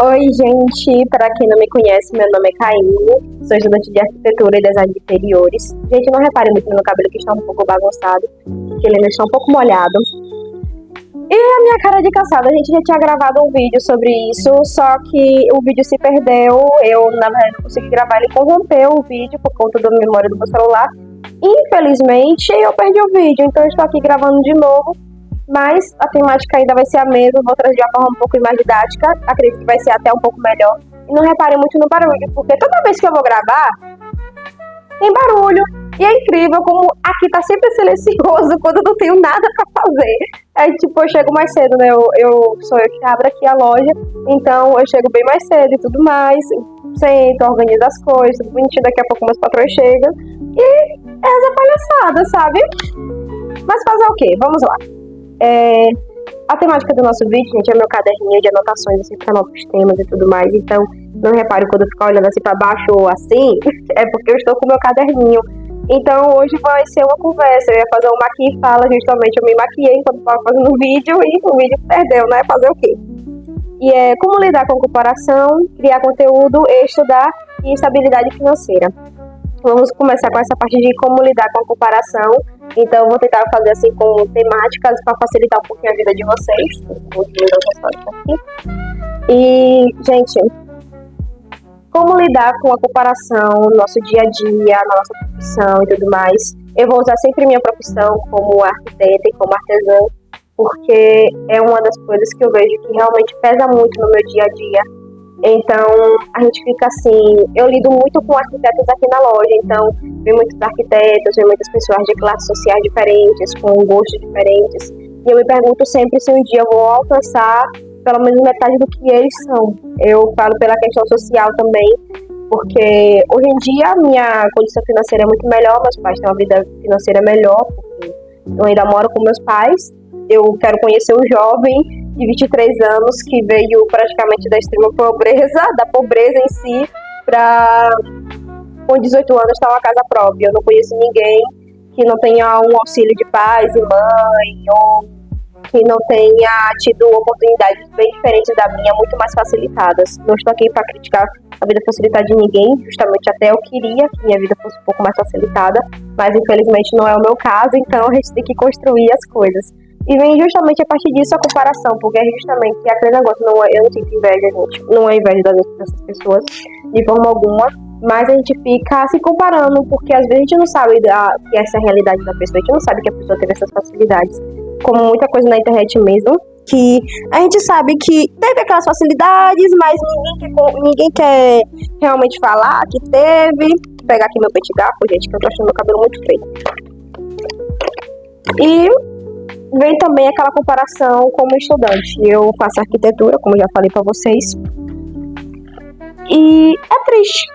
Oi, gente, para quem não me conhece, meu nome é Caine, sou estudante de arquitetura e design de interiores. Gente, não repare muito no meu cabelo que está um pouco bagunçado, porque ele ainda está um pouco molhado. E a minha cara de cansada, a gente já tinha gravado um vídeo sobre isso, só que o vídeo se perdeu, eu na verdade não consegui gravar, ele corrompeu o vídeo por conta da memória do meu celular. Infelizmente, eu perdi o vídeo, então eu estou aqui gravando de novo. Mas a temática ainda vai ser a mesma, vou trazer de uma forma um pouco mais didática, acredito que vai ser até um pouco melhor. E não reparem muito no barulho, porque toda vez que eu vou gravar, tem barulho. E é incrível como aqui tá sempre silencioso quando eu não tenho nada pra fazer. Aí, tipo, eu chego mais cedo, né? Sou eu que abro aqui a loja, então eu chego bem mais cedo e tudo mais. Sento, organizo as coisas, tudo bonitinho, daqui a pouco meus patrões chegam. E é essa palhaçada, sabe? Mas fazer o quê? Vamos lá. A temática do nosso vídeo, gente, é meu caderninho de anotações, assim, para novos temas e tudo mais. Então, não repare quando eu ficar olhando assim para baixo ou assim, é porque eu estou com o meu caderninho. Então, hoje vai ser uma conversa. Eu ia fazer uma aqui e fala, justamente, eu me maquiei enquanto estava fazendo um vídeo e o vídeo perdeu, né? Fazer o quê? E é como lidar com comparação, criar conteúdo, estudar e estabilidade financeira. Vamos começar com essa parte de como lidar com a comparação. Então, eu vou tentar fazer assim com temáticas para facilitar um pouquinho a vida de vocês. Vou aqui. E, gente, como lidar com a comparação no nosso dia a dia, na nossa profissão e tudo mais. Eu vou usar sempre minha profissão como arquiteta e como artesã, porque é uma das coisas que eu vejo que realmente pesa muito no meu dia a dia. Então, a gente fica assim, eu lido muito com arquitetos aqui na loja, então vem muitos arquitetos, vem muitas pessoas de classes sociais diferentes, com gostos diferentes, e eu me pergunto sempre se um dia eu vou alcançar pelo menos metade do que eles são. Eu falo pela questão social também, porque hoje em dia a minha condição financeira é muito melhor, meus pais têm uma vida financeira melhor, porque eu ainda moro com meus pais. Eu quero conhecer um jovem de 23 anos que veio praticamente da extrema pobreza, da pobreza em si, para com 18 anos estar uma casa própria. Eu não conheço ninguém que não tenha um auxílio de pais e mãe, ou que não tenha tido oportunidades bem diferentes da minha, muito mais facilitadas. Não estou aqui para criticar a vida facilitada de ninguém, justamente até eu queria que minha vida fosse um pouco mais facilitada, mas infelizmente não é o meu caso, então a gente tem que construir as coisas. E vem justamente a partir disso a comparação, porque é justamente aquele negócio, eu não sinto inveja, gente, não é inveja dessas pessoas, de forma alguma, mas a gente fica se comparando, porque às vezes a gente não sabe que essa é a realidade da pessoa, a gente não sabe que a pessoa teve essas facilidades, como muita coisa na internet mesmo, que a gente sabe que teve aquelas facilidades, mas ninguém quer realmente falar que teve. Vou pegar aqui meu pente gato, gente, que eu tô achando meu cabelo muito feio. E vem também aquela comparação como estudante. Eu faço arquitetura, como já falei pra vocês. E é triste,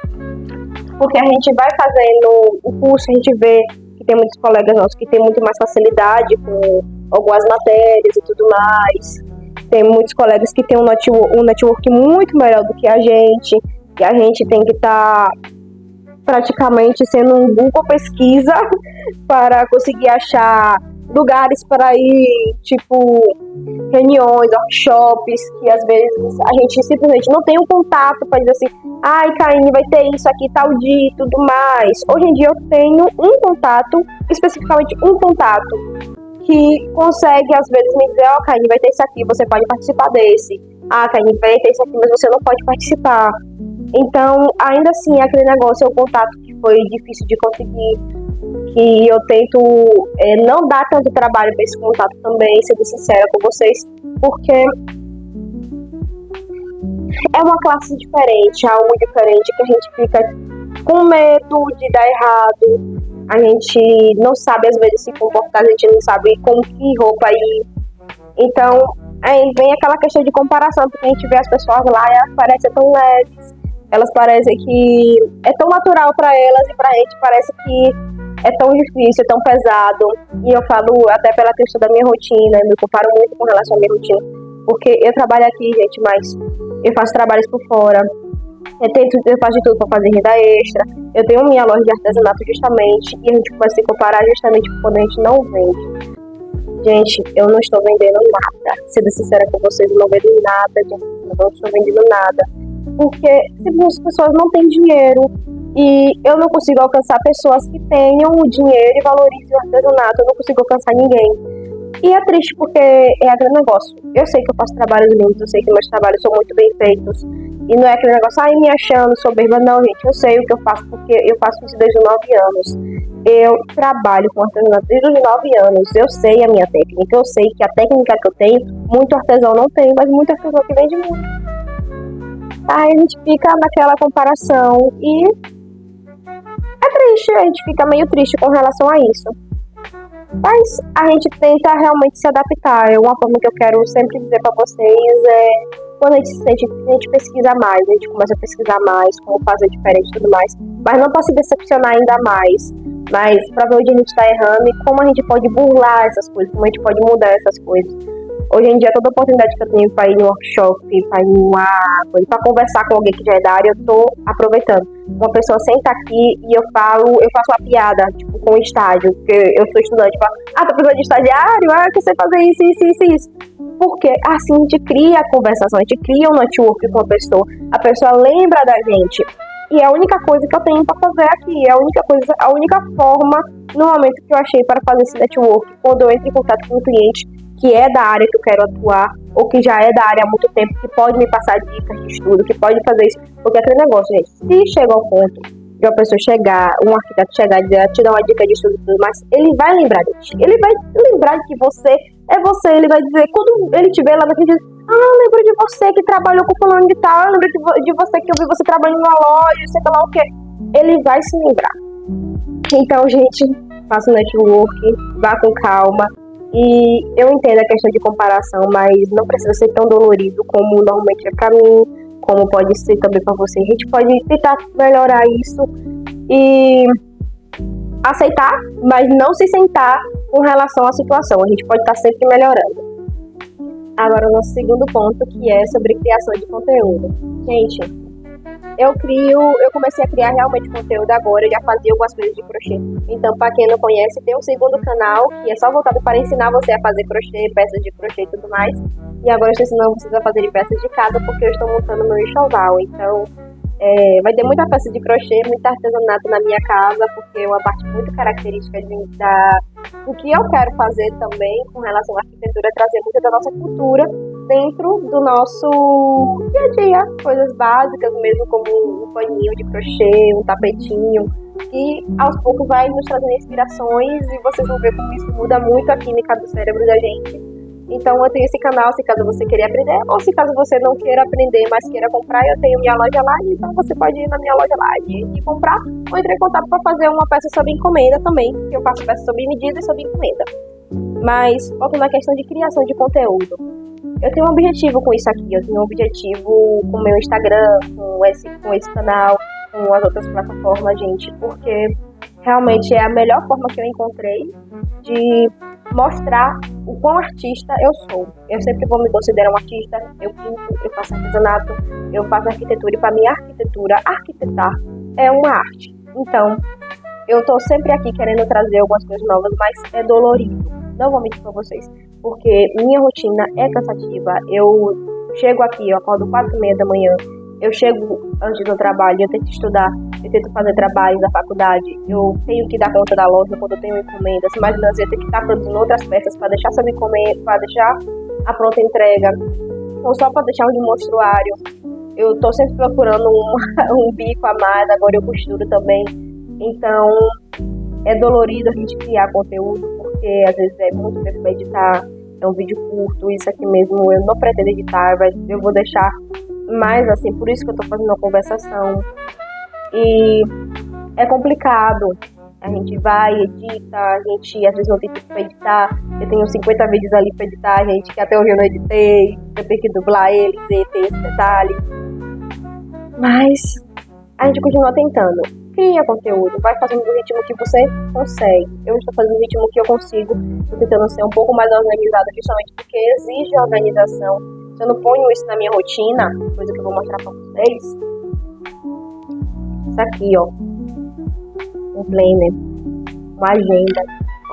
porque a gente vai fazendo o curso, a gente vê que tem muitos colegas nossos que tem muito mais facilidade com algumas matérias e tudo mais. Tem muitos colegas que têm um network muito melhor do que a gente tem que estar praticamente sendo um Google pesquisa para conseguir achar lugares para ir, tipo, reuniões, workshops, que às vezes a gente simplesmente não tem um contato para dizer assim, ai, Caine, vai ter isso aqui tal dia e tudo mais. Hoje em dia eu tenho um contato, especificamente um contato, que consegue às vezes me dizer, ó, Caine, vai ter isso aqui, você pode participar desse. Ah, Caine, vai ter isso aqui, mas você não pode participar. Então, ainda assim, aquele negócio é um contato que foi difícil de conseguir, que eu tento não dar tanto trabalho para esse contato também, sendo sincera com vocês, porque é uma classe diferente, algo diferente, que a gente fica com medo de dar errado, a gente não sabe às vezes se comportar, a gente não sabe com que roupa ir. Então, aí vem aquela questão de comparação, porque a gente vê as pessoas lá e elas parecem tão leves, elas parecem que é tão natural para elas e pra gente parece que é tão difícil, é tão pesado. E eu falo até pela questão da minha rotina, eu me comparo muito com relação à minha rotina, porque eu trabalho aqui, gente, mas eu faço trabalhos por fora, eu faço de tudo para fazer renda extra, eu tenho minha loja de artesanato justamente, e a gente começa a se comparar justamente quando a gente não vende. Gente, eu não estou vendendo nada, sendo sincera com vocês, eu não vendo nada de máquina, não estou vendendo nada. Porque simplesmente as pessoas não têm dinheiro e eu não consigo alcançar pessoas que tenham o dinheiro e valorizem o artesanato, eu não consigo alcançar ninguém. E é triste porque é aquele negócio. Eu sei que eu faço trabalhos lindos, eu sei que meus trabalhos são muito bem feitos. E não é aquele negócio, me achando soberba. Não, gente, eu sei o que eu faço porque eu faço isso desde os 9 anos. Eu trabalho com artesanato desde os 9 anos. Eu sei a minha técnica, eu sei que a técnica que eu tenho, muito artesão não tem, mas muito artesão que vende muito. Aí a gente fica naquela comparação e é triste, a gente fica meio triste com relação a isso. Mas a gente tenta realmente se adaptar. É uma forma que eu quero sempre dizer para vocês quando a gente se sente, a gente pesquisa mais, a gente começa a pesquisar mais, como fazer diferente e tudo mais, mas não para se decepcionar ainda mais, mas para ver onde a gente está errando e como a gente pode burlar essas coisas, como a gente pode mudar essas coisas. Hoje em dia, toda oportunidade que eu tenho para ir em um workshop, para ir em uma coisa, para conversar com alguém que já é da área, eu tô aproveitando. Uma pessoa senta aqui e eu faço uma piada, tipo, com o estágio, porque eu sou estudante, tá precisando de estagiário? Que você fazer isso. Porque assim a gente cria a conversação, a gente cria um network com a pessoa lembra da gente. E é a única coisa que eu tenho para fazer aqui, a única forma, no momento que eu achei para fazer esse network, quando eu entro em contato com um cliente que é da área que eu quero atuar, ou que já é da área há muito tempo, que pode me passar dicas de estudo, que pode fazer isso. Porque aquele negócio, gente, se chega ao ponto de uma pessoa um arquiteto chegar e te dar uma dica de estudo e tudo mais, ele vai lembrar de ti. Ele vai lembrar que você é você. Ele vai dizer, quando ele te vê lá na frente, eu lembro de você que trabalhou com fulano de tal, eu lembro de você que eu vi você trabalhando numa loja, sei lá o que. Ele vai se lembrar. Então, gente, faça um network, vá com calma. E eu entendo a questão de comparação, mas não precisa ser tão dolorido como normalmente é pra mim, como pode ser também pra você. A gente pode tentar melhorar isso e aceitar, mas não se sentar com relação à situação. A gente pode estar sempre melhorando. Agora, o nosso segundo ponto, que é sobre criação de conteúdo. Gente, eu comecei a criar realmente conteúdo agora, eu já fazia algumas coisas de crochê. Então, para quem não conhece, tem um segundo canal que é só voltado para ensinar você a fazer crochê, peças de crochê e tudo mais. E agora eu estou ensinando vocês a fazerem peças de casa, porque eu estou montando meu enxoval. Então, vai ter muita peça de crochê, muito artesanato na minha casa, porque é uma parte muito característica do que eu quero fazer também com relação à arquitetura, trazer muito da nossa cultura dentro do nosso dia a dia, coisas básicas mesmo, como um paninho de crochê, um tapetinho, que aos poucos vai nos trazendo inspirações e vocês vão ver como isso muda muito a química do cérebro da gente. Então eu tenho esse canal, se caso você queira aprender, ou se caso você não queira aprender, mas queira comprar, eu tenho minha loja lá, então você pode ir na minha loja lá e comprar, ou entrar em contato para fazer uma peça sob encomenda também, que eu faço peça sob medida e sob encomenda. Mas, voltando à questão de criação de conteúdo, eu tenho um objetivo com isso aqui, eu tenho um objetivo com o meu Instagram, com esse canal, com as outras plataformas, gente, porque realmente é a melhor forma que eu encontrei de mostrar o quão artista eu sou. Eu sempre vou me considerar um artista, eu pinto, eu faço artesanato, eu faço arquitetura, e para mim arquitetar é uma arte. Então, eu tô sempre aqui querendo trazer algumas coisas novas, mas é dolorido, não vou mentir pra vocês, porque minha rotina é cansativa. Eu chego aqui, eu acordo 4h30 da manhã, eu chego antes do trabalho, eu tento estudar, eu tento fazer trabalhos da faculdade, eu tenho que dar conta da loja quando eu tenho encomendas, mas às vezes eu tenho que estar produzindo outras peças para deixar sob encomenda, para deixar a pronta entrega, ou só para deixar um de mostruário. Eu tô sempre procurando um bico a mais, agora eu costuro também. Então, é dolorido a gente criar conteúdo, porque às vezes é muito tempo para editar, é um vídeo curto, isso aqui mesmo eu não pretendo editar, mas eu vou deixar mais assim, por isso que eu tô fazendo uma conversação. E é complicado, a gente vai, edita, a gente às vezes não tem tempo pra editar, eu tenho 50 vídeos ali pra editar, gente, que até hoje eu não editei, eu tenho que dublar eles e ter esse detalhe. Mas a gente continua tentando. Cria conteúdo, vai fazendo do ritmo que você consegue. Eu estou fazendo do ritmo que eu consigo, estou tentando ser um pouco mais organizada, justamente porque exige organização. Se eu não ponho isso na minha rotina, coisa que eu vou mostrar pra vocês, isso aqui, ó, um planner, uma agenda,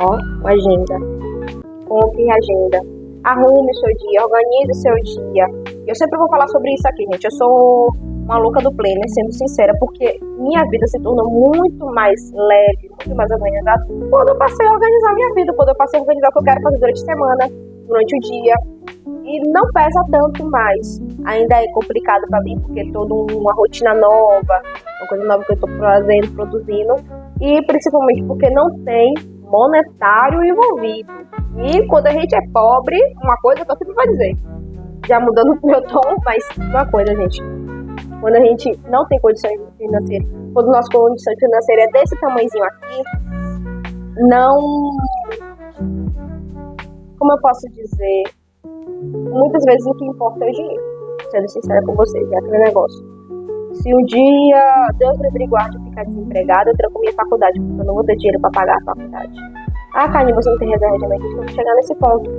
ó, uma agenda. Compre agenda. Arrume o seu dia, organize o seu dia. Eu sempre vou falar sobre isso aqui, gente. Eu sou uma louca do planner, sendo sincera, porque minha vida se tornou muito mais leve, muito mais organizada quando eu passei a organizar minha vida, quando eu passei a organizar o que eu quero fazer durante a semana, durante o dia. E não pesa tanto mais. Ainda é complicado pra mim, porque é toda uma rotina nova, uma coisa nova que eu tô fazendo, produzindo. E principalmente porque não tem monetário envolvido. E quando a gente é pobre, uma coisa que eu sempre vou dizer, já mudando o meu tom, mas uma coisa, gente, quando a gente não tem condições financeiras, quando nossa condição financeira é desse tamanhozinho aqui, não, como eu posso dizer, muitas vezes o que importa é o dinheiro, sendo sincera com vocês, é aquele negócio. Se um dia Deus me guarde e ficar desempregada, eu tranco minha faculdade, porque eu não vou ter dinheiro pra pagar a faculdade. Ah, Kanye, você não tem reserva de emergência, não vou chegar nesse ponto.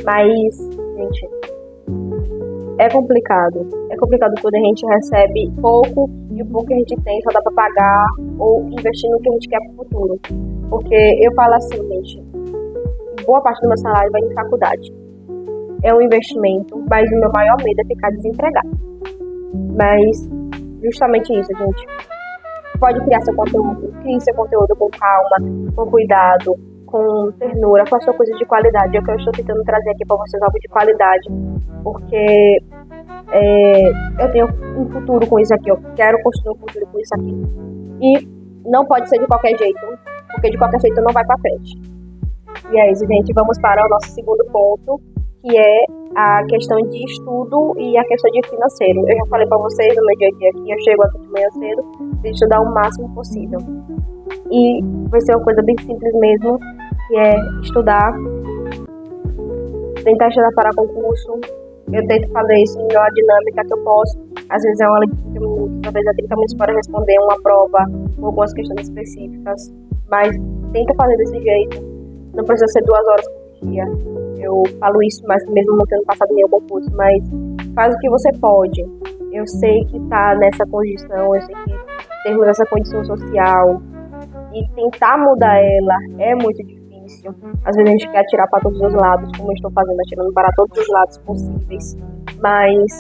Mas, gente, é complicado. É complicado quando a gente recebe pouco e o pouco que a gente tem só dá pra pagar ou investir no que a gente quer pro futuro. Porque eu falo assim, gente, boa parte do meu salário vai em faculdade. É um investimento, mas o meu maior medo é ficar desempregado. Mas, justamente isso, gente. Pode criar seu conteúdo, crie seu conteúdo com calma, com cuidado, com ternura, com a sua coisa de qualidade. É o que eu estou tentando trazer aqui para vocês, algo de qualidade. Porque eu tenho um futuro com isso aqui, eu quero construir um futuro com isso aqui. E não pode ser de qualquer jeito, porque de qualquer jeito não vai para frente. E é isso, gente. Vamos para o nosso segundo ponto, que é a questão de estudo e a questão de financeiro. Eu já falei para vocês no meu dia a dia aqui, eu chego aqui de manhã cedo de estudar o máximo possível. E vai ser uma coisa bem simples mesmo, que é estudar, tentar estudar para concurso. Eu tento fazer isso em uma dinâmica que eu posso. Às vezes é uma aula de 30 minutos, às vezes é 30 minutos para responder uma prova com algumas questões específicas. Mas tenta fazer desse jeito. Não precisa ser 2 horas por dia. Eu falo isso, mas mesmo não tendo passado nenhum concurso, mas faz o que você pode. Eu sei que tá nessa condição, eu sei que temos essa condição social e tentar mudar ela é muito difícil. Às vezes a gente quer atirar para todos os lados, como eu estou fazendo, atirando para todos os lados possíveis, mas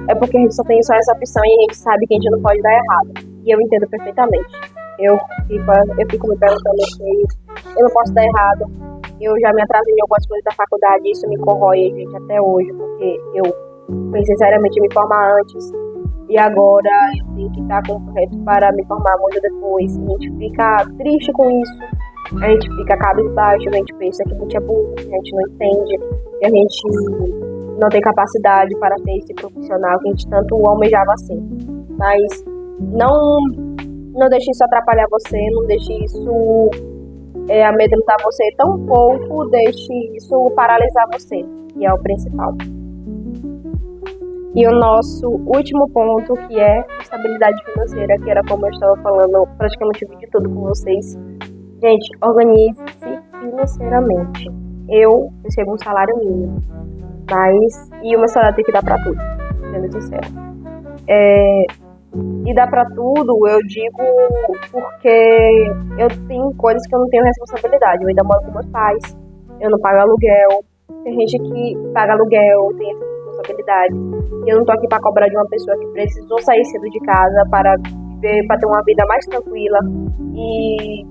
é porque a gente só tem só essa opção e a gente sabe que a gente não pode dar errado. E eu entendo perfeitamente. Eu fico me perguntando se eu não posso dar errado. Eu já me atrasei em algumas coisas da faculdade e isso me corrói, gente, até hoje, porque eu pensei seriamente em me formar antes e agora eu tenho que estar com o correto para me formar muito depois. A gente fica triste com isso, a gente fica cabisbaixo, a gente pensa que a gente é burro, que a gente não entende, que a gente não tem capacidade para ser esse profissional que a gente tanto almejava assim. Mas não deixe isso atrapalhar você, não deixe isso amedrontar você, tão pouco deixe isso paralisar você, que é o principal. E o nosso último ponto, que é estabilidade financeira, que era como eu estava falando praticamente o vídeo todo com vocês. Gente, organize-se financeiramente. Eu recebo um salário mínimo, e o meu salário tem que dar pra tudo, sendo sincera. E dá pra tudo, eu digo, porque eu tenho coisas que eu não tenho responsabilidade. Eu ainda moro com meus pais, eu não pago aluguel. Tem gente que paga aluguel, tem essa responsabilidade. Eu não tô aqui pra cobrar de uma pessoa que precisou sair cedo de casa para viver, para ter uma vida mais tranquila e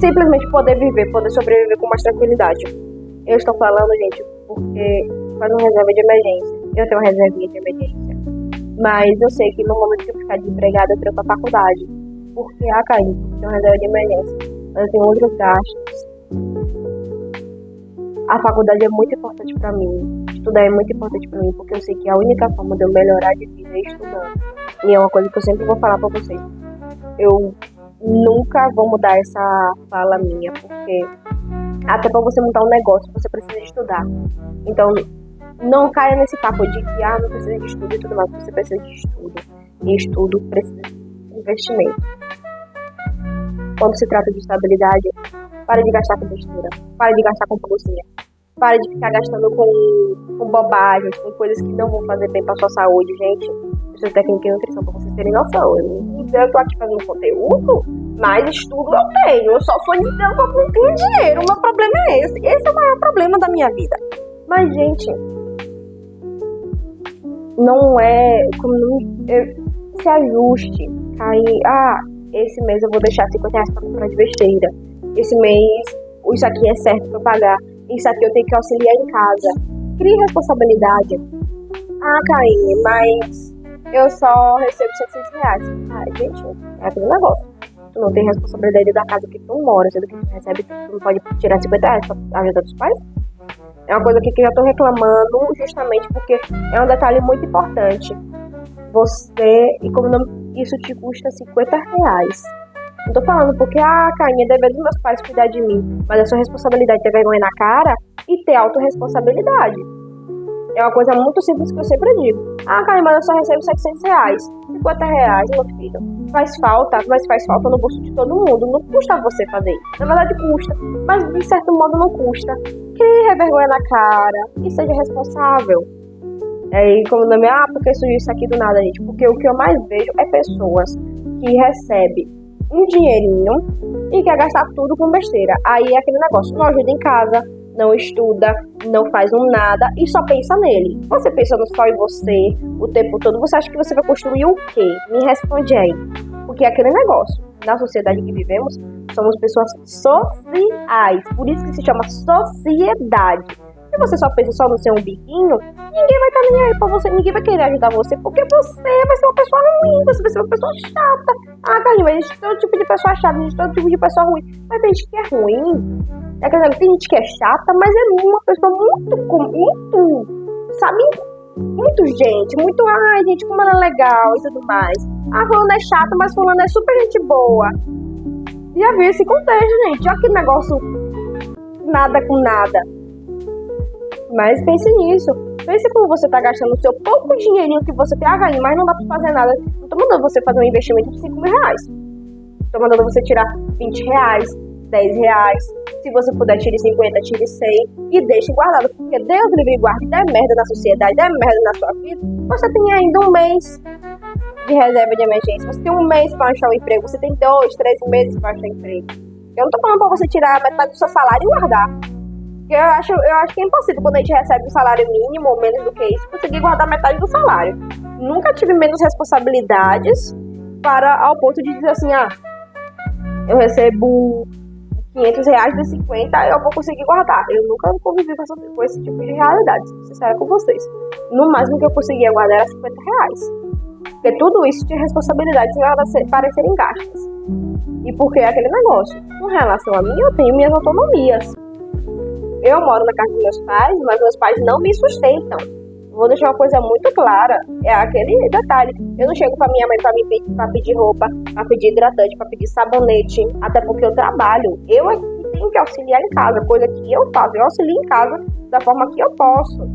simplesmente poder viver, poder sobreviver com mais tranquilidade. Eu estou falando, gente, porque faz uma reserva de emergência. Eu tenho uma reservinha de emergência. Mas eu sei que no momento que eu ficar desempregada, eu tranco a faculdade. Porque, Caí, eu tenho uma reserva de emergência. Mas eu tenho outros gastos. A faculdade é muito importante pra mim. Estudar é muito importante pra mim, porque eu sei que a única forma de eu melhorar de vida é estudando. E é uma coisa que eu sempre vou falar pra vocês. Eu nunca vou mudar essa fala minha, porque até pra você montar um negócio, você precisa estudar. Então, não caia nesse papo de que não precisa de estudo e tudo mais. Você precisa de estudo. E estudo precisa de investimento. Quando se trata de estabilidade, pare de gastar com besteira. Pare de gastar com pulguinha. Pare de ficar gastando com bobagens, com coisas que não vão fazer bem pra sua saúde, gente. Eu sou técnica em nutrição, pra vocês terem noção. Eu tô aqui fazendo conteúdo, mas estudo eu tenho. Eu só sou dizendo que eu não tenho dinheiro. O meu problema é esse. Esse é o maior problema da minha vida. Mas, gente, não é como se ajuste. Aí, esse mês eu vou deixar R$50 pra comprar de besteira. Esse mês, isso aqui é certo pra eu pagar. Isso aqui eu tenho que auxiliar em casa. Crie responsabilidade. Caine, mas eu só recebo R$700. Gente, é aquele negócio. Tu não tem responsabilidade da casa que tu mora, sendo que tu recebe, tu não pode tirar R$50 pra ajudar dos pais? É uma coisa aqui que eu já tô reclamando, justamente porque é um detalhe muito importante. E como não, isso te custa R$50. Não tô falando porque, Caine, é dever dos meus pais cuidar de mim, mas é sua responsabilidade ter vergonha na cara e ter autorresponsabilidade. É uma coisa muito simples que eu sempre digo. Caine, mas eu só recebo R$700. R$50, meu filho. Faz falta, mas faz falta no bolso de todo mundo. Não custa você fazer isso. Na verdade custa, mas de certo modo não custa. Crie vergonha na cara e seja responsável. Aí, como o nome porque surgiu isso aqui do nada, gente? Porque o que eu mais vejo é pessoas que recebem um dinheirinho e quer gastar tudo com besteira. Aí é aquele negócio, não ajuda em casa, não estuda, não faz nada e só pensa nele. Você pensando só em você o tempo todo, você acha que você vai construir o quê? Me responde aí. Porque é aquele negócio, na sociedade que vivemos, somos pessoas sociais, por isso que se chama sociedade. Se você só pensa só no seu umbiguinho, ninguém vai estar nem aí pra você, ninguém vai querer ajudar você, porque você vai ser uma pessoa ruim, você vai ser uma pessoa chata. Carlinhos, mas existe todo tipo de pessoa chata, existe todo tipo de pessoa ruim. Mas tem gente que é ruim, tem gente que é chata, mas é uma pessoa muito, sabe, muito gente, gente, como ela é legal e tudo mais. Fulano é chata, mas fulano é super gente boa. Já vi esse contexto, gente, já que negócio nada com nada. Mas pense nisso. Pense como você tá gastando o seu pouco dinheirinho que você tem, mas não dá pra fazer nada. Não tô mandando você fazer um investimento de R$5.000. Tô mandando você tirar R$20, R$10. Se você puder, tire 50, tire 100 e deixe guardado. Porque Deus livre e guarde, der merda na sociedade, der merda na sua vida. Você tem ainda um mês de reserva de emergência. Você tem um mês pra achar um emprego. Você tem 2, 3 meses pra achar um emprego. Eu não tô falando pra você tirar metade do seu salário e guardar. Eu acho que é impossível quando a gente recebe um salário mínimo ou menos do que isso, conseguir guardar metade do salário. Nunca tive menos responsabilidades ao ponto de dizer assim, eu recebo R$500 de 50, eu vou conseguir guardar. Eu nunca convivi com esse tipo de realidade, sou sincera com vocês. No máximo que eu conseguia guardar era R$50. Porque tudo isso tinha responsabilidades para serem gastas. E porque é aquele negócio. Com relação a mim, eu tenho minhas autonomias. Eu moro na casa dos meus pais, mas meus pais não me sustentam. Vou deixar uma coisa muito clara. É aquele detalhe. Eu não chego pra minha mãe pra pedir roupa, pra pedir hidratante, pra pedir sabonete. Até porque eu trabalho. Eu é que tenho que auxiliar em casa. Coisa que eu faço. Eu auxilio em casa da forma que eu posso.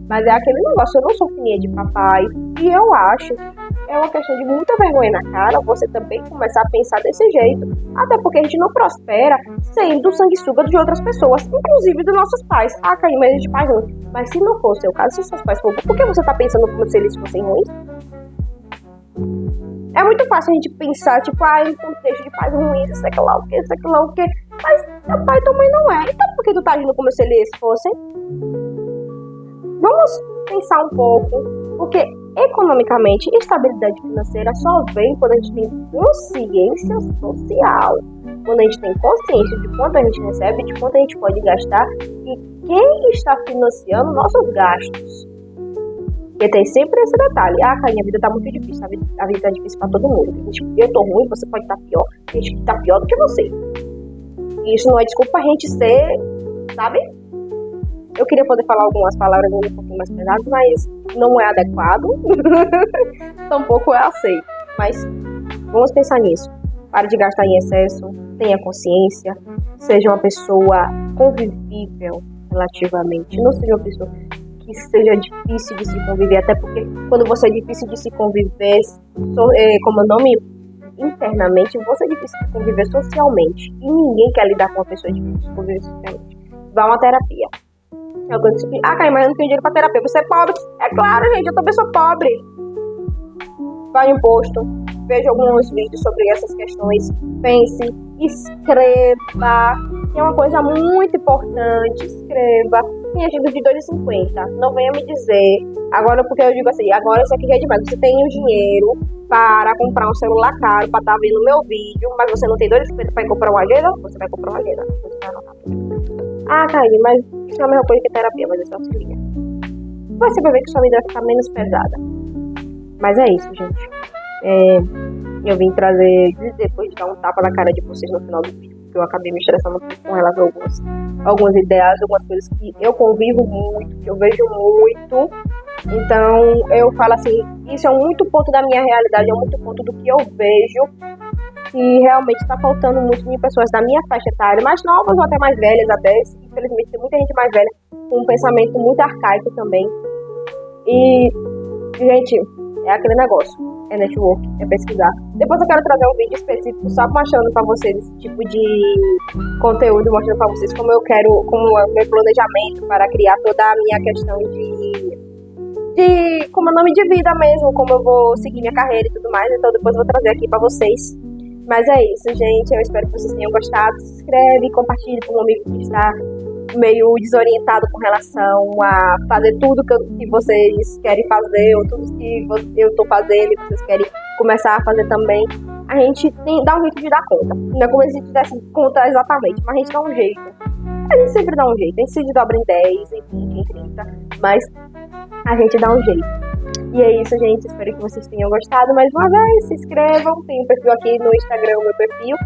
Mas é aquele negócio. Eu não sou filhinha de papai. E eu acho que é uma questão de muita vergonha na cara você também começar a pensar desse jeito. Até porque a gente não prospera sendo sanguessuga de outras pessoas, inclusive dos nossos pais. Caim, mas a gente faz ruim. Mas se não for o seu caso, se seus pais forem, por que você tá pensando como se eles fossem ruins? É muito fácil a gente pensar, em contexto de pais ruins, sei lá o que. Mas teu pai e tua mãe não é. Então por que tu tá agindo como se eles fossem? Vamos pensar um pouco, porque economicamente, estabilidade financeira só vem quando a gente tem consciência social. Quando a gente tem consciência de quanto a gente recebe, de quanto a gente pode gastar e quem está financiando nossos gastos. Porque tem sempre esse detalhe. Caim, a vida tá muito difícil. A vida tá difícil pra todo mundo. Eu tô ruim, você pode estar pior. Tem gente que tá pior do que você. E isso não é desculpa a gente ser, sabe? Eu queria poder falar algumas palavras um pouquinho mais pesadas, mas não é adequado. Tampouco é aceito. Mas vamos pensar nisso. Pare de gastar em excesso. Tenha consciência. Seja uma pessoa convivível relativamente. Não seja uma pessoa que seja difícil de se conviver. Até porque quando você é difícil de se conviver, como o nome internamente, você é difícil de conviver socialmente. E ninguém quer lidar com uma pessoa difícil de conviver socialmente. Vá a uma terapia. Caim, mas eu não tenho dinheiro pra terapia. Você é pobre? É claro, gente, eu também sou pobre. Vá no posto, veja alguns vídeos sobre essas questões, pense, escreva, que é uma coisa muito importante, escreva. Tem ajuda de R$2,50. Não venha me dizer Agora, porque eu digo assim, agora isso aqui já é demais. Você tem o dinheiro para comprar um celular caro, para estar vendo meu vídeo, mas você não tem 2,50 para comprar uma agenda? Você vai comprar uma agenda. Você vai anotar. Ah, Karine, mas isso é a mesma coisa que terapia, mas isso auxilia. Você vai ver que sua vida vai ficar menos pesada. Mas é isso, gente. Eu vim trazer, depois de dar um tapa na cara de vocês no final do vídeo, porque eu acabei me estressando um pouco com relação a algumas ideias, algumas coisas que eu convivo muito, que eu vejo muito. Então, eu falo assim, isso é muito ponto da minha realidade, é muito ponto do que eu vejo, que realmente está faltando muito em pessoas da minha faixa etária, mais novas ou até mais velhas até. Infelizmente, tem muita gente mais velha com um pensamento muito arcaico também. E, gente, é aquele negócio, é network, é pesquisar. Depois eu quero trazer um vídeo específico só mostrando pra vocês esse tipo de conteúdo, mostrando pra vocês como eu quero, como é o meu planejamento para criar toda a minha questão de como é o nome de vida mesmo, como eu vou seguir minha carreira e tudo mais. Então depois eu vou trazer aqui pra vocês. Mas é isso, gente, eu espero que vocês tenham gostado. Se inscreve, compartilhe com um amigo que está meio desorientado com relação a fazer tudo que vocês querem fazer, ou tudo que eu estou fazendo e vocês querem começar a fazer também. A gente dá um jeito de dar conta. Não é como se a gente desse conta exatamente, mas a gente dá um jeito. A gente sempre dá um jeito. A gente se dobra em 10, em 20, em 30, mas a gente dá um jeito. E é isso, gente. Espero que vocês tenham gostado. Mais uma vez, se inscrevam. Tem um perfil aqui no Instagram, o meu perfil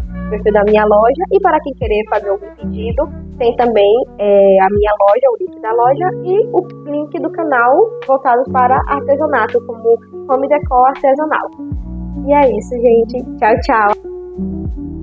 da minha loja. E para quem querer fazer algum pedido, tem também a minha loja, o link da loja e o link do canal voltado para artesanato, como home decor artesanal. E é isso, gente. Tchau, tchau.